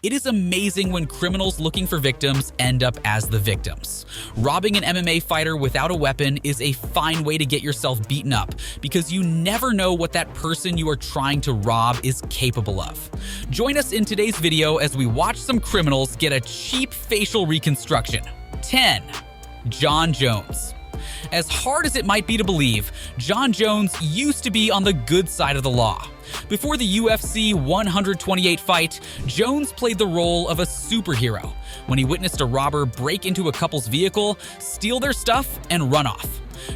It is amazing when criminals looking for victims end up as the victims. Robbing an MMA fighter without a weapon is a fine way to get yourself beaten up because you never know what that person you are trying to rob is capable of. Join us in today's video as we watch some criminals get a cheap facial reconstruction. 10. Jon Jones. As hard as it might be to believe, Jon Jones used to be on the good side of the law. Before the UFC 128 fight, Jones played the role of a superhero when he witnessed a robber break into a couple's vehicle, steal their stuff, and run off.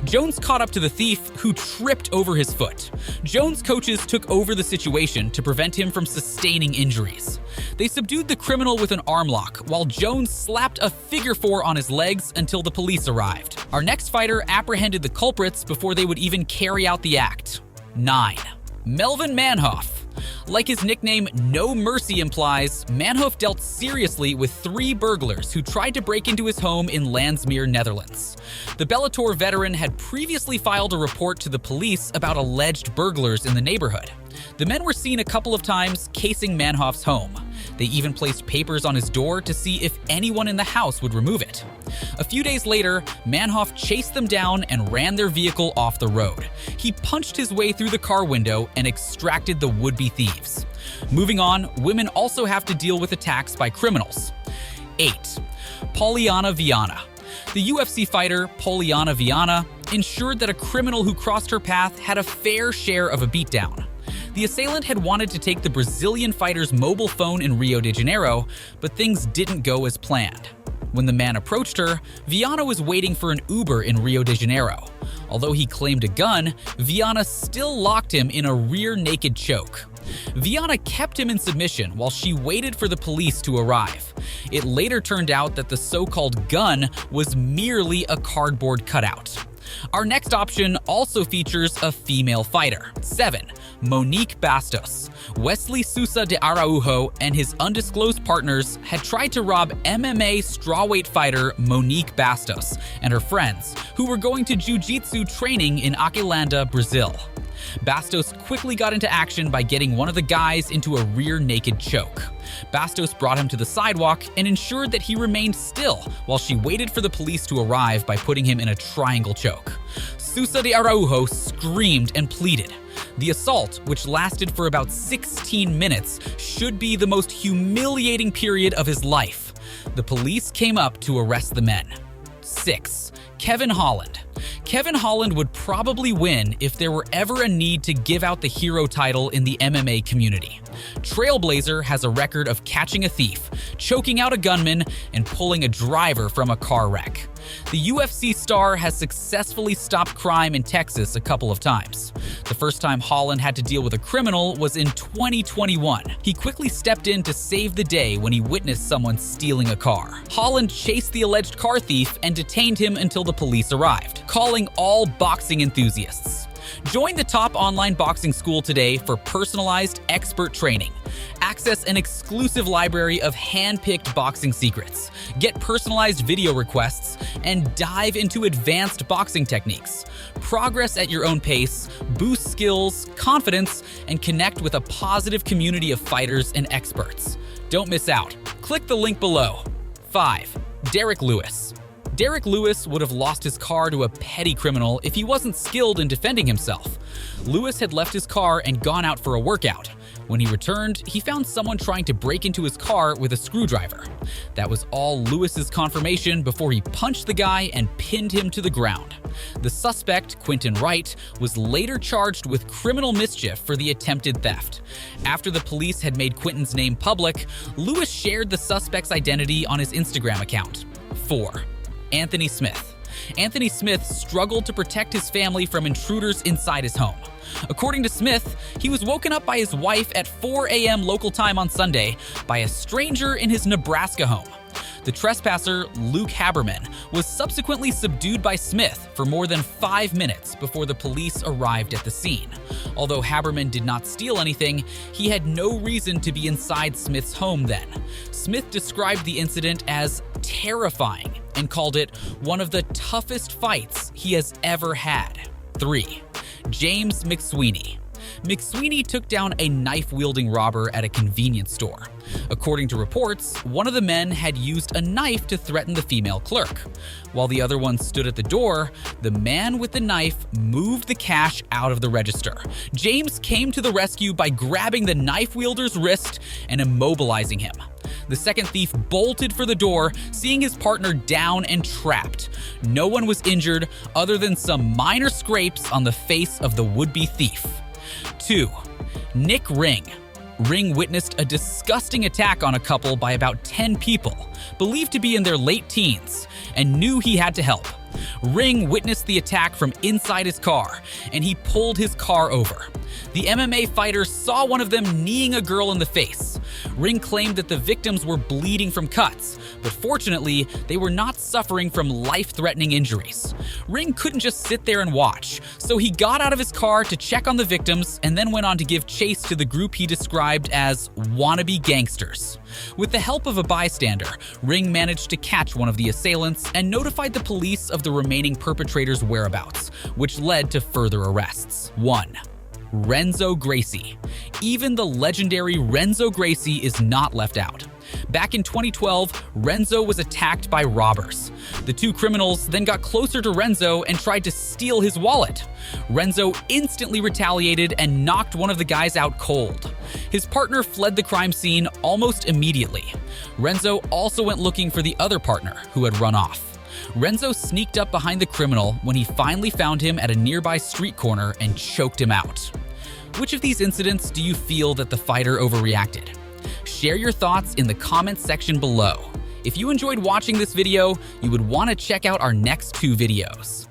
Jones caught up to the thief, who tripped over his foot. Jones' coaches took over the situation to prevent him from sustaining injuries. They subdued the criminal with an arm lock, while Jones slapped a figure 4 on his legs until the police arrived. Our next fighter apprehended the culprits before they would even carry out the act. 9. Melvin Manhoef. Like his nickname No Mercy implies, Manhoef dealt seriously with 3 burglars who tried to break into his home in Landsmeer, Netherlands. The Bellator veteran had previously filed a report to the police about alleged burglars in the neighborhood. The men were seen a couple of times casing Manhoef's home. They even placed papers on his door to see if anyone in the house would remove it. A few days later, Manhoef chased them down and ran their vehicle off the road. He punched his way through the car window and extracted the would-be thieves. Moving on, women also have to deal with attacks by criminals. 8. Polyana Viana. The UFC fighter Polyana Viana ensured that a criminal who crossed her path had a fair share of a beatdown. The assailant had wanted to take the Brazilian fighter's mobile phone in Rio de Janeiro, but things didn't go as planned. When the man approached her, Viana was waiting for an Uber in Rio de Janeiro. Although he claimed a gun, Viana still locked him in a rear naked choke. Viana kept him in submission while she waited for the police to arrive. It later turned out that the so-called gun was merely a cardboard cutout. Our next option also features a female fighter. 7. Monique Bastos. Wesley Sousa de Araujo and his undisclosed partners had tried to rob MMA strawweight fighter Monique Bastos and her friends, who were going to jiu-jitsu training in Aquilândia, Brazil. Bastos quickly got into action by getting one of the guys into a rear naked choke. Bastos brought him to the sidewalk and ensured that he remained still while she waited for the police to arrive by putting him in a triangle choke. Sousa de Araujo screamed and pleaded. The assault, which lasted for about 16 minutes, should be the most humiliating period of his life. The police came up to arrest the men. 6. Kevin Holland. Kevin Holland would probably win if there were ever a need to give out the hero title in the MMA community. Trailblazer has a record of catching a thief, choking out a gunman, and pulling a driver from a car wreck. The UFC star has successfully stopped crime in Texas a couple of times. The first time Holland had to deal with a criminal was in 2021. He quickly stepped in to save the day when he witnessed someone stealing a car. Holland chased the alleged car thief and detained him until the police arrived, calling all boxing enthusiasts. Join the top online boxing school today for personalized expert training. Access an exclusive library of hand-picked boxing secrets, get personalized video requests, and dive into advanced boxing techniques. Progress at your own pace, boost skills, confidence, and connect with a positive community of fighters and experts. Don't miss out. Click the link below. 5. Derrick Lewis. Derrick Lewis would have lost his car to a petty criminal if he wasn't skilled in defending himself. Lewis had left his car and gone out for a workout. When he returned, he found someone trying to break into his car with a screwdriver. That was all Lewis's confirmation before he punched the guy and pinned him to the ground. The suspect, Quentin Wright, was later charged with criminal mischief for the attempted theft. After the police had made Quentin's name public, Lewis shared the suspect's identity on his Instagram account. 4. Anthony Smith. Anthony Smith struggled to protect his family from intruders inside his home. According to Smith, he was woken up by his wife at 4 a.m. local time on Sunday by a stranger in his Nebraska home. The trespasser, Luke Haberman, was subsequently subdued by Smith for more than 5 minutes before the police arrived at the scene. Although Haberman did not steal anything, he had no reason to be inside Smith's home then. Smith described the incident as terrifying and called it one of the toughest fights he has ever had. 3. James McSweeney. McSweeney took down a knife-wielding robber at a convenience store. According to reports, one of the men had used a knife to threaten the female clerk. While the other one stood at the door, the man with the knife moved the cash out of the register. James came to the rescue by grabbing the knife wielder's wrist and immobilizing him. The second thief bolted for the door, seeing his partner down and trapped. No one was injured other than some minor scrapes on the face of the would-be thief. 2. Nick Ring. Ring witnessed a disgusting attack on a couple by about 10 people, believed to be in their late teens, and knew he had to help. Ring witnessed the attack from inside his car, and he pulled his car over. The MMA fighter saw one of them kneeing a girl in the face. Ring claimed that the victims were bleeding from cuts, but fortunately, they were not suffering from life-threatening injuries. Ring couldn't just sit there and watch, so he got out of his car to check on the victims and then went on to give chase to the group he described as wannabe gangsters. With the help of a bystander, Ring managed to catch one of the assailants and notified the police of the remaining perpetrators' whereabouts, which led to further arrests. 1. Renzo Gracie. Even the legendary Renzo Gracie is not left out. Back in 2012, Renzo was attacked by robbers. The two criminals then got closer to Renzo and tried to steal his wallet. Renzo instantly retaliated and knocked one of the guys out cold. His partner fled the crime scene almost immediately. Renzo also went looking for the other partner, who had run off. Renzo sneaked up behind the criminal when he finally found him at a nearby street corner and choked him out. Which of these incidents do you feel that the fighter overreacted? Share your thoughts in the comments section below. If you enjoyed watching this video, you would want to check out our next 2 videos.